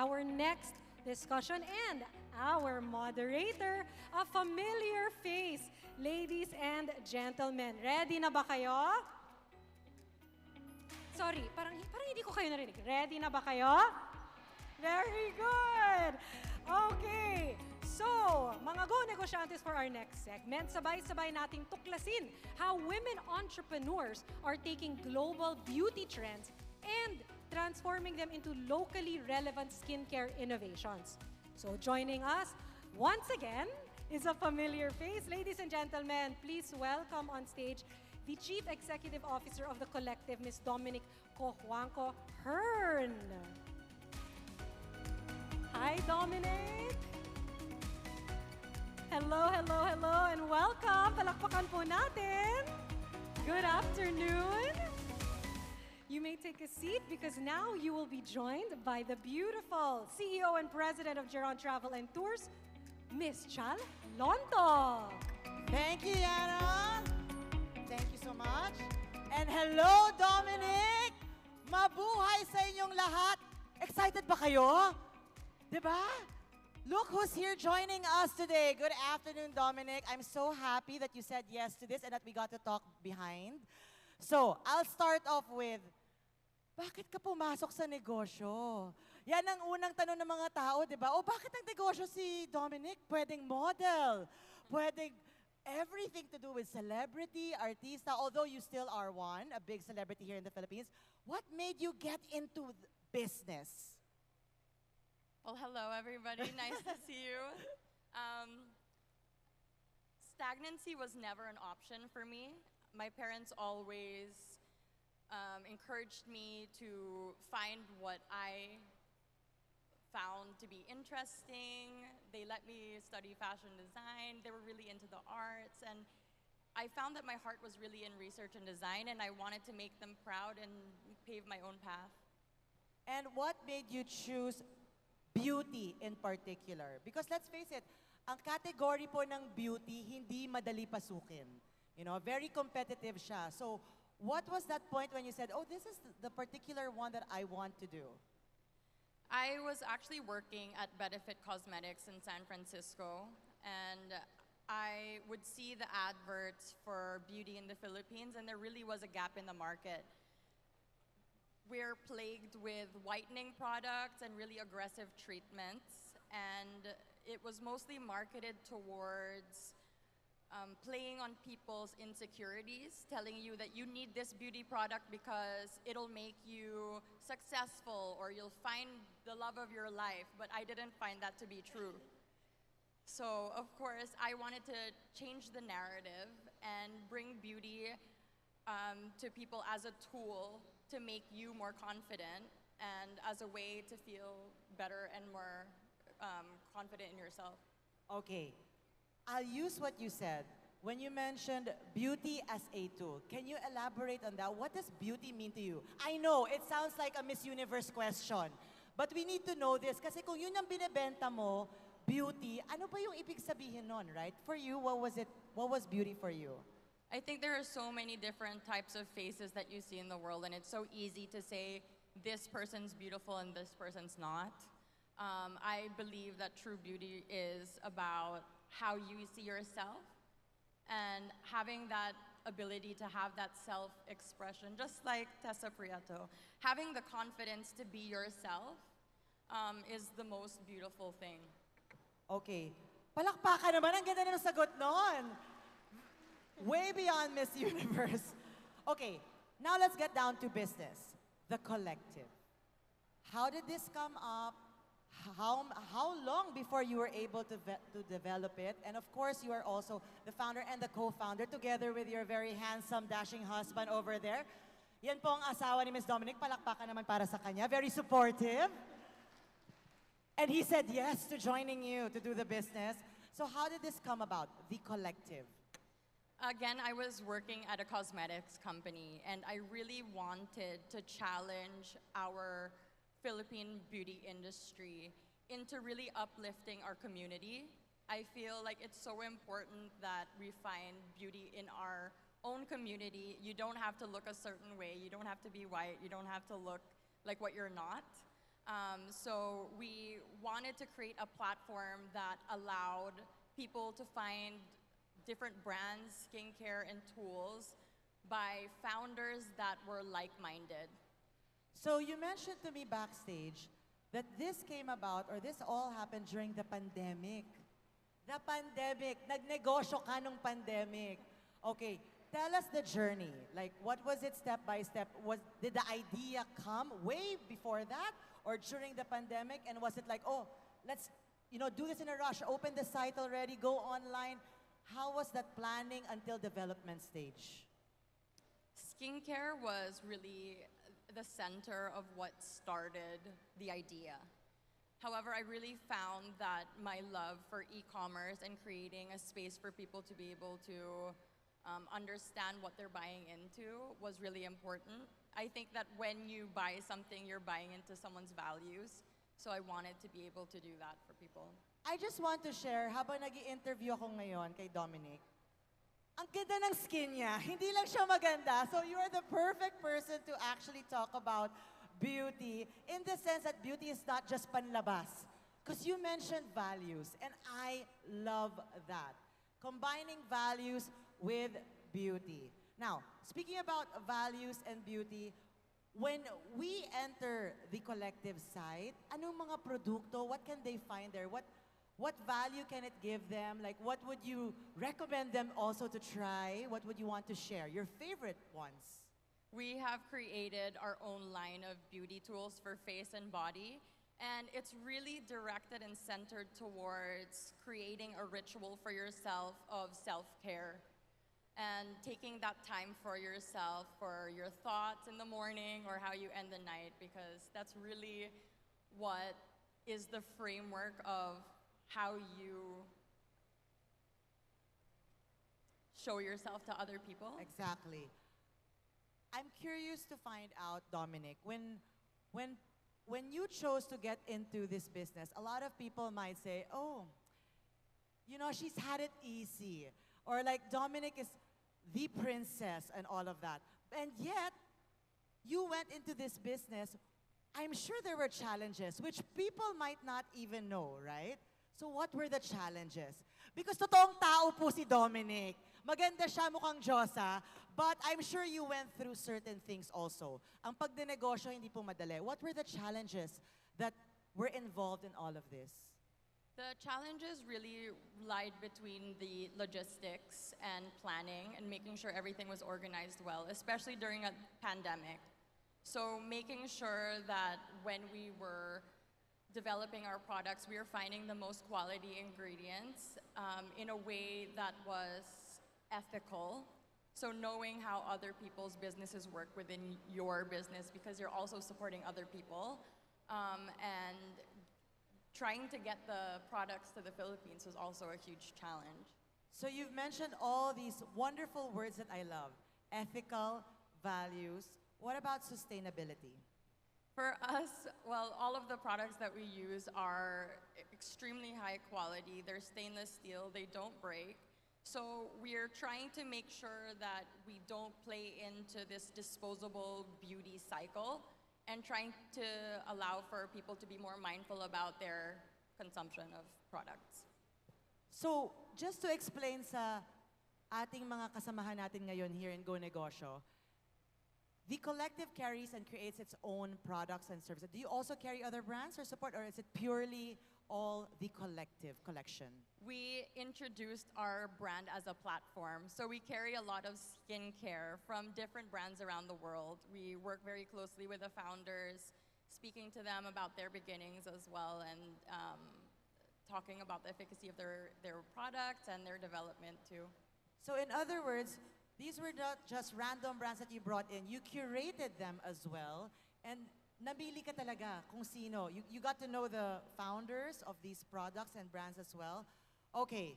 Our next discussion and our moderator, a familiar face. Ladies and gentlemen, ready na ba kayo? Sorry, parang hindi ko kayo narinig. Ready na ba kayo? Very good! Okay, so mga go-negosyantes for our next segment, sabay-sabay nating tuklasin how women entrepreneurs are taking global beauty trends and transforming them into locally relevant skincare innovations. So joining us once again is a familiar face. Ladies and gentlemen, please welcome on stage the Chief Executive Officer of the Collective, Ms. Dominique Cojuangco-Hearn. Hi, Dominique! Hello, hello, hello, and welcome! Palakpakan po natin! Good afternoon! You may take a seat because now you will be joined by the beautiful CEO and President of Geron Travel and Tours, Miss Chal Lonto. Thank you, Yana. Thank you so much. And hello, Dominic! Mabuhay sa inyong lahat! Excited ba kayo? Diba? Look who's here joining us today. Good afternoon, Dominic. I'm so happy that you said yes to this and that we got to talk behind. So, I'll start off with, bakit ka pumasok sa negosyo? Yan ang unang tanong ng mga tao, di ba? O bakit ang negosyo si Dominic? Pwedeng model, pwedeng everything to do with celebrity, artista, although you still are one, a big celebrity here in the Philippines. What made you get into business? Well, hello, everybody. Nice to see you. Stagnancy was never an option for me. My parents always encouraged me to find what I found to be interesting. They let me study fashion design. They were really into the arts. And I found that my heart was really in research and design, and I wanted to make them proud and pave my own path. And what made you choose beauty in particular? Because let's face it, ang category po ng beauty, hindi madali pasukin. You know, very competitive siya. So, what was that point when you said, oh, this is the particular one that I want to do? I was actually working at Benefit Cosmetics in San Francisco, and I would see the adverts for beauty in the Philippines, and there really was a gap in the market. We're plagued with whitening products and really aggressive treatments, and it was mostly marketed towards playing on people's insecurities, telling you that you need this beauty product because it'll make you successful or you'll find the love of your life, but I didn't find that to be true. So, of course, I wanted to change the narrative and bring beauty to people as a tool to make you more confident and as a way to feel better and more confident in yourself. Okay. I'll use what you said when you mentioned beauty as a tool. Can you elaborate on that? What does beauty mean to you? I know, it sounds like a Miss Universe question, but we need to know this kasi kung yun ang binebenta mo, beauty, ano ba yung ibig sabihin nun, right? For you, what was it? What was beauty for you? I think there are so many different types of faces that you see in the world, and it's so easy to say this person's beautiful and this person's not. I believe that true beauty is about how you see yourself and having that ability to have that self-expression, just like Tessa Prieto. Having the confidence to be yourself is the most beautiful thing. Okay. Palakpakan naman, ang ganda ng sagot nun. Way beyond Miss Universe. Okay, now let's get down to business. The Collective. How did this come up? How long before you were able to develop it? And of course, you are also the founder and the co-founder together with your very handsome, dashing husband over there. Yan po ang asawa ni Ms. Dominique. Palakpakan naman para sa kanya. Very supportive. And he said yes to joining you to do the business. So how did this come about, The Collective? Again, I was working at a cosmetics company, and I really wanted to challenge our Philippine beauty industry into really uplifting our community. I feel like it's so important that we find beauty in our own community. You don't have to look a certain way. You don't have to be white. You don't have to look like what you're not. So we wanted to create a platform that allowed people to find different brands, skincare, and tools by founders that were like-minded. So you mentioned to me backstage that this came about, or this all happened during the pandemic. The pandemic. Nagnegosyo ka nung pandemic. Okay, tell us the journey. Like, what was it step by step? Did the idea come way before that? Or during the pandemic? And was it like, oh, let's, do this in a rush. Open the site already, go online. How was that planning until development stage? Skincare was really the center of what started the idea. However, I really found that my love for e-commerce and creating a space for people to be able to understand what they're buying into was really important. I think that when you buy something, you're buying into someone's values. So I wanted to be able to do that for people. I just want to share, habang nag-i-interview ako ngayon kay Dominique, ang ganda ng skin niya. Hindi lang siya maganda. So you are the perfect person to actually talk about beauty in the sense that beauty is not just panlabas. Because you mentioned values, and I love that. Combining values with beauty. Now, speaking about values and beauty, when we enter the collective site, anong mga produkto, what can they find there? What value can it give them? Like, what would you recommend them also to try? What would you want to share? Your favorite ones? We have created our own line of beauty tools for face and body, and it's really directed and centered towards creating a ritual for yourself of self-care and taking that time for yourself, for your thoughts in the morning or how you end the night, because that's really what is the framework of how you show yourself to other people. Exactly. I'm curious to find out, Dominic, when you chose to get into this business, a lot of people might say, oh, she's had it easy. Or like Dominic is the princess and all of that. And yet, you went into this business, I'm sure there were challenges, which people might not even know, right? So what were the challenges? Because totoong tao po si Dominic. Maganda siya, mukhang Diyosa, but I'm sure you went through certain things also. Ang pagdenegosyo hindi po madali. What were the challenges that were involved in all of this? The challenges really lied between the logistics and planning and making sure everything was organized well, especially during a pandemic. So making sure that when we were developing our products, we were finding the most quality ingredients in a way that was ethical. So knowing how other people's businesses work within your business, because you're also supporting other people, and trying to get the products to the Philippines was also a huge challenge. So you've mentioned all these wonderful words that I love. Ethical, values. What about sustainability? For us, well, all of the products that we use are extremely high quality. They're stainless steel, they don't break. So we're trying to make sure that we don't play into this disposable beauty cycle and trying to allow for people to be more mindful about their consumption of products. So, just to explain sa ating mga kasamahan natin ngayon here in Go Negosyo, the collective carries and creates its own products and services. Do you also carry other brands or support, or is it purely all the collective collection? We introduced our brand as a platform. So we carry a lot of skincare from different brands around the world. We work very closely with the founders, speaking to them about their beginnings as well, and talking about the efficacy of their products and their development too. So in other words, these were not just random brands that you brought in. You curated them as well. And namili ka talaga kung sino. You got to know the founders of these products and brands as well. Okay.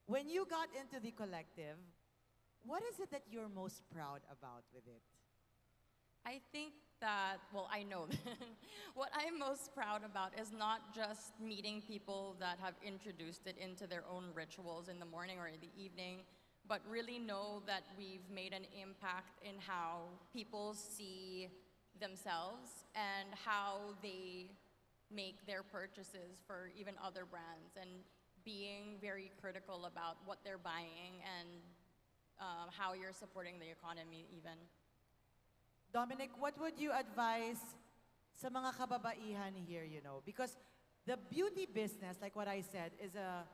When you got into the collective, what is it that you're most proud about with it? I think that, well, I know that what I'm most proud about is not just meeting people that have introduced it into their own rituals in the morning or in the evening, but really know that we've made an impact in how people see themselves and how they make their purchases for even other brands, and being very critical about what they're buying and how you're supporting the economy even. Dominic, what would you advise sa mga kababaihan here, Because the beauty business, like what I said, is a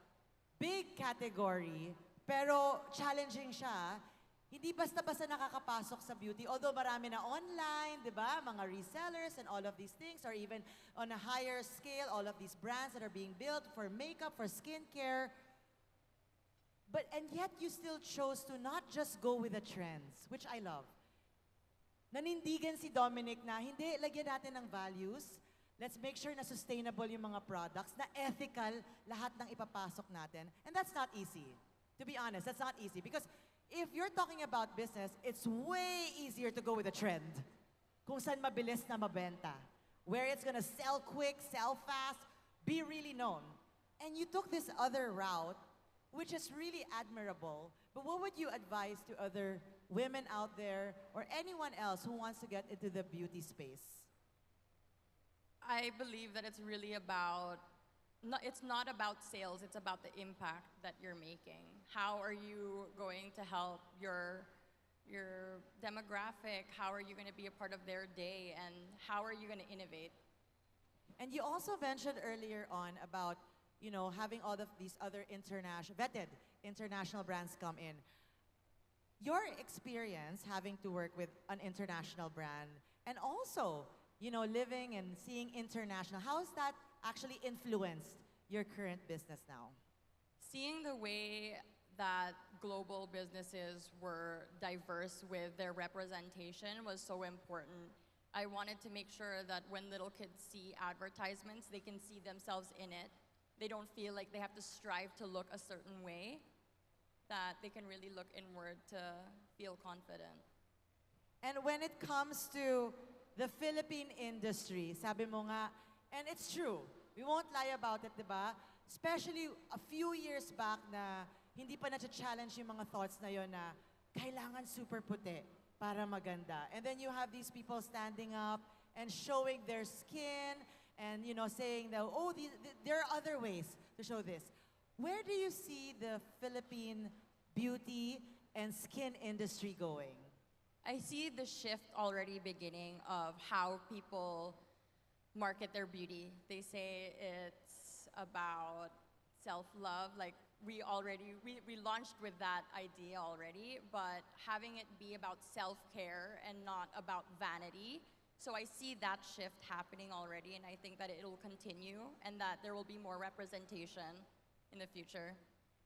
big category, pero challenging siya. Hindi basta-basta nakakapasok sa beauty. Although marami na online, di ba? Mga resellers and all of these things, or even on a higher scale, all of these brands that are being built for makeup, for skincare. And yet you still chose to not just go with the trends, which I love. Nanindigan si Dominic na, hindi, lagyan natin ng values. Let's make sure na sustainable yung mga products, na ethical lahat ng ipapasok natin. And that's not easy. To be honest, that's not easy. Because if you're talking about business, it's way easier to go with a trend. Kung saan mabilis na mabenta. Where it's gonna sell quick, sell fast, be really known. And you took this other route, which is really admirable. But what would you advise to other women out there or anyone else who wants to get into the beauty space? I believe that it's really about, it's not about sales, it's about the impact that you're making. How are you going to help your demographic? How are you going to be a part of their day? And how are you going to innovate? And you also mentioned earlier on about, having all of these other vetted international brands come in. Your experience having to work with an international brand and also, living and seeing international, how has that actually influenced your current business now? Seeing the way that global businesses were diverse with their representation was so important. I wanted to make sure that when little kids see advertisements, they can see themselves in it. They don't feel like they have to strive to look a certain way, that they can really look inward to feel confident. And when it comes to the Philippine industry, sabi mo nga, and it's true, we won't lie about it, diba? Especially a few years back na hindi pa na-challenge yung mga thoughts na yon na kailangan super puti para maganda. And then you have these people standing up and showing their skin and saying that, there are other ways to show this. Where do you see the Philippine beauty and skin industry going? I see the shift already beginning of how people market their beauty. They say it's about self-love. Like we launched with that idea already, but having it be about self-care and not about vanity. So I see that shift happening already, and I think that it will continue and that there will be more representation in the future.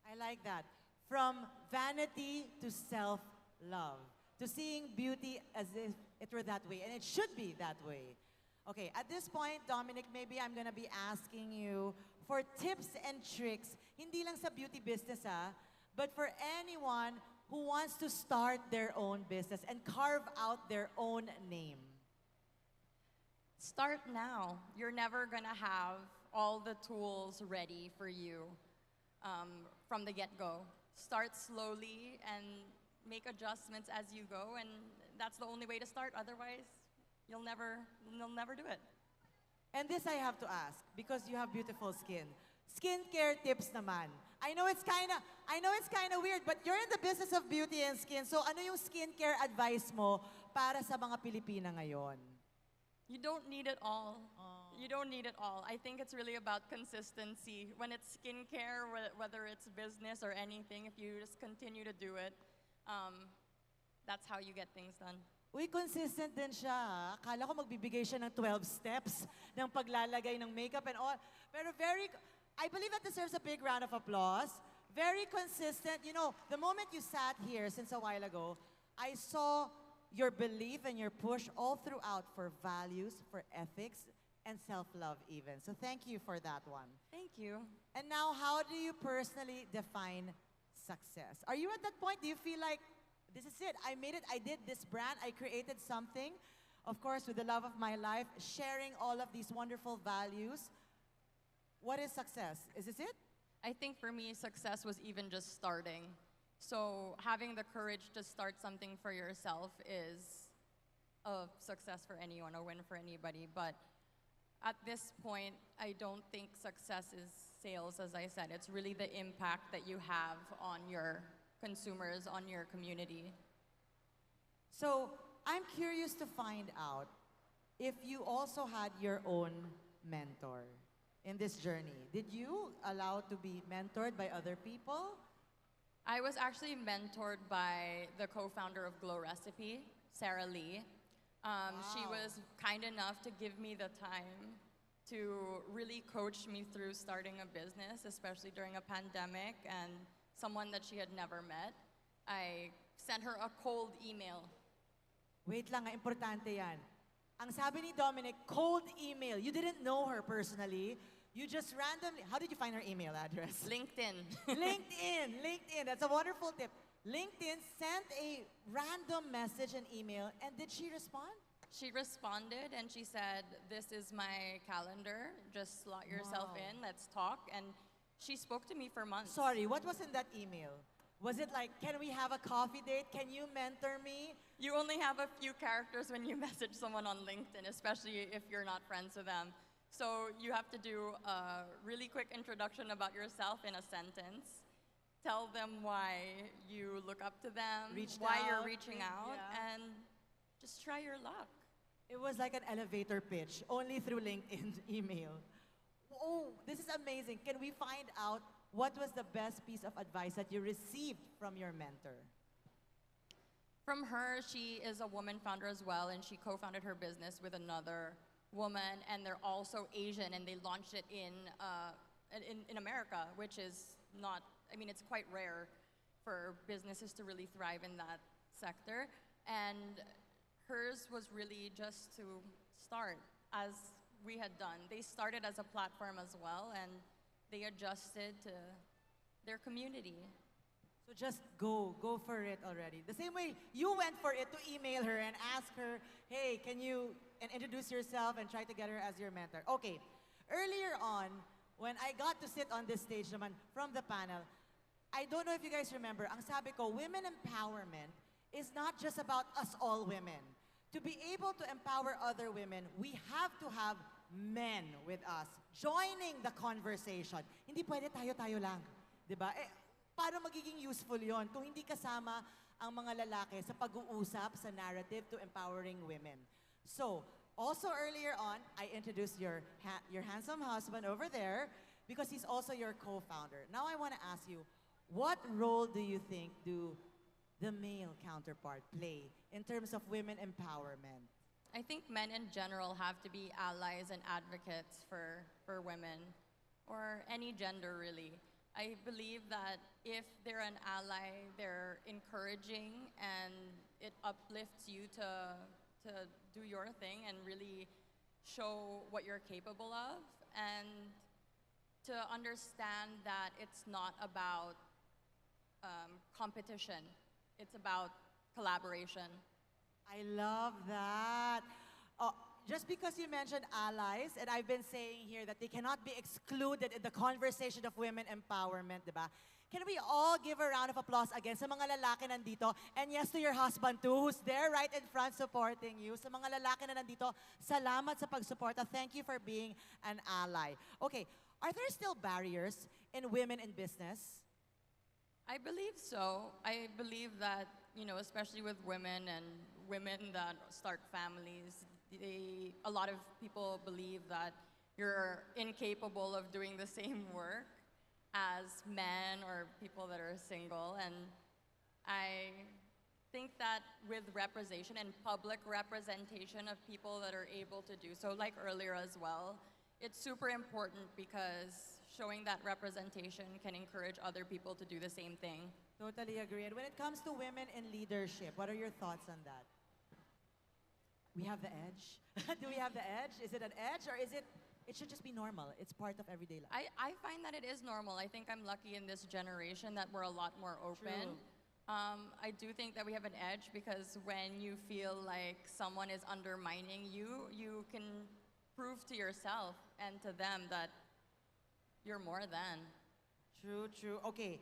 I like that. From vanity to self-love, to seeing beauty as if it were that way, and it should be that way. Okay, at this point, Dominic, maybe I'm gonna be asking you for tips and tricks, hindi lang sa beauty business but for anyone who wants to start their own business and carve out their own name. Start now. You're never gonna have all the tools ready for you from the get-go. Start slowly and make adjustments as you go, and that's the only way to start. Otherwise, you'll never do it. And this I have to ask, because you have beautiful skin. Skincare tips naman. I know it's kind of weird, but you're in the business of beauty and skin. So ano yung skincare advice mo para sa mga Pilipina ngayon? You don't need it all. You don't need it all. I think it's really about consistency. When it's skincare, whether it's business or anything, if you just continue to do it, that's how you get things done. Uy, consistent din siya. Akala ko magbibigay siya ng 12 steps ng paglalagay ng makeup and all. Pero I believe that deserves a big round of applause. Very consistent. The moment you sat here since a while ago, I saw your belief and your push all throughout for values, for ethics, and self-love even. So thank you for that one. Thank you. And now, how do you personally define success? Are you at that point? Do you feel like, this is it, I made it, I did this brand, I created something, of course, with the love of my life, sharing all of these wonderful values. What is success? Is this it? I think for me, success was even just starting. So having the courage to start something for yourself is of success for anyone or win for anybody. But at this point, I don't think success is sales, as I said. It's really the impact that you have on your consumers, on your community. So I'm curious to find out if you also had your own mentor in this journey. Did you allow to be mentored by other people? I was actually mentored by the co-founder of Glow Recipe, Sarah Lee. She Wow. was kind enough to give me the time to really coach me through starting a business, especially during a pandemic, and someone that she had never met. I sent her a cold email. Wait lang, importante yan. Ang sabi ni Dominic, cold email. You didn't know her personally. You just randomly, how did you find her email address? LinkedIn. LinkedIn. That's a wonderful tip. LinkedIn sent a random message and email, and did she respond? She responded and she said, "This is my calendar. Just slot yourself Wow. in. Let's talk." And she spoke to me for months. Sorry, what was in that email? Was it like, can we have a coffee date? Can you mentor me? You only have a few characters when you message someone on LinkedIn, especially if you're not friends with them. So you have to do a really quick introduction about yourself in a sentence. Tell them why you look up to them, Reached why you're out, reaching out, yeah. and just try your luck. It was like an elevator pitch, only through LinkedIn email. Oh, this is amazing. Can we find out what was the best piece of advice that you received from your mentor? From her, she is a woman founder as well, and she co-founded her business with another woman, and they're also Asian, and they launched it in America, which is not, I mean, it's quite rare for businesses to really thrive in that sector. And hers was really just to start, as we had done. They started as a platform as well, and they adjusted to their community. So just go for it already. The same way you went for it to email her and ask her, hey, can you and introduce yourself and try to get her as your mentor. Okay, earlier on, when I got to sit on this stage naman from the panel, I don't know if you guys remember, ang sabi ko, women empowerment is not just about us all women. To be able to empower other women, we have to have men with us joining the conversation. Hindi pwede tayo-tayo lang. Diba? Paano magiging useful yon kung hindi kasama ang mga lalaki sa pag-uusap, sa narrative to empowering women? So, also earlier on, I introduced your handsome husband over there because he's also your co-founder. Now I want to ask you, what role do you think do the male counterpart play in terms of women empowerment? I think men in general have to be allies and advocates for women, or any gender really. I believe that if they're an ally, they're encouraging and it uplifts you to do your thing and really show what you're capable of, and to understand that it's not about competition, it's about collaboration. I love that. Just because you mentioned allies, and I've been saying here that they cannot be excluded in the conversation of women empowerment, diba? Can we all give a round of applause again sa mga lalaki nandito? And yes, to your husband too, who's there right in front supporting you. Sa mga lalaki na nandito, salamat sa pagsuporta. Thank you for being an ally. Okay, are there still barriers in women in business? I believe so. I believe that, you know, especially with women and women that start families, a lot of people believe that you're incapable of doing the same work as men or people that are single. And I think that with representation and public representation of people that are able to do so, like earlier as well, it's super important because showing that representation can encourage other people to do the same thing. Totally agree. And when it comes to women in leadership, what are your thoughts on that? We have the edge? Do we have the edge? Is it an edge, or is it should just be normal? It's part of everyday life. I find that it is normal. I think I'm lucky in this generation that we're a lot more open. True. I do think that we have an edge because when you feel like someone is undermining you, you can prove to yourself and to them that you're more than. True. Okay.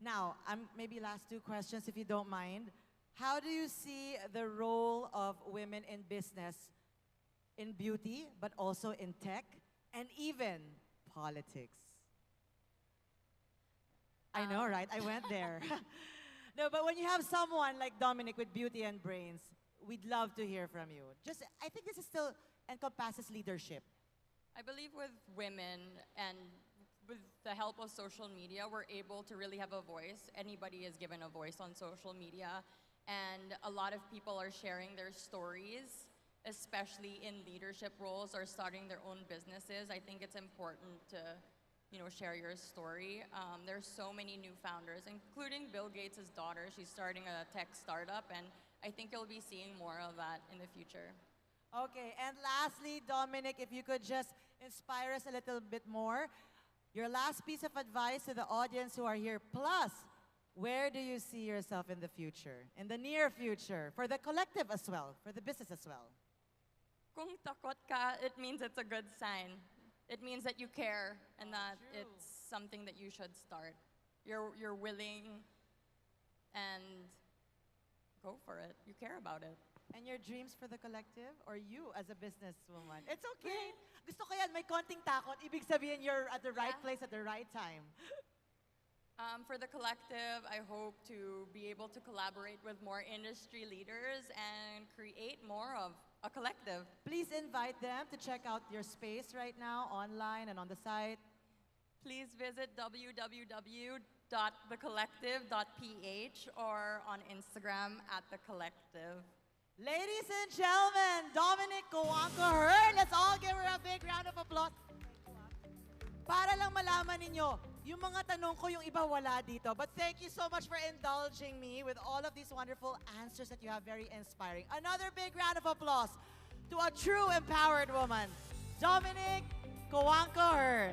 Now, maybe last two questions if you don't mind. how do you see the role of women in business, in beauty, but also in tech, and even politics? I know, right? I went there. No, but when you have someone like Dominic with beauty and brains, we'd love to hear from you. Just, I think this is still encompasses leadership. I believe with women and with the help of social media, we're able to really have a voice. Anybody is given a voice on social media, and a lot of people are sharing their stories, especially in leadership roles or starting their own businesses. I think it's important to, share your story. There's so many new founders, including Bill Gates' daughter. She's starting a tech startup, and I think you'll be seeing more of that in the future. Okay, and lastly, Dominic, if you could just inspire us a little bit more. Your last piece of advice to the audience who are here, plus, where do you see yourself in the future, in the near future, for the collective as well, for the business as well? Kung takot ka, it means it's a good sign. It means that you care and that true. it's something that you should start. You're willing and go for it. You care about it. And your dreams for the collective, or you as a businesswoman? It's okay. Gusto ko yan, may konting takot. Ibig sabihin you're at the right Yeah. place at the right time. For the collective, I hope to be able to collaborate with more industry leaders and create more of a collective. Please invite them to check out your space right now, online and on the site. Please visit www.thecollective.ph or on Instagram @thecollective. Ladies and gentlemen, Dominique Cojuangco-Hearn. Let's all give her a big round of applause. Para lang malaman ninyo, yung mga tanong ko, yung iba wala dito. But thank you so much for indulging me with all of these wonderful answers that you have, very inspiring. Another big round of applause to a true empowered woman, Dominique Cojuangco-Hearn.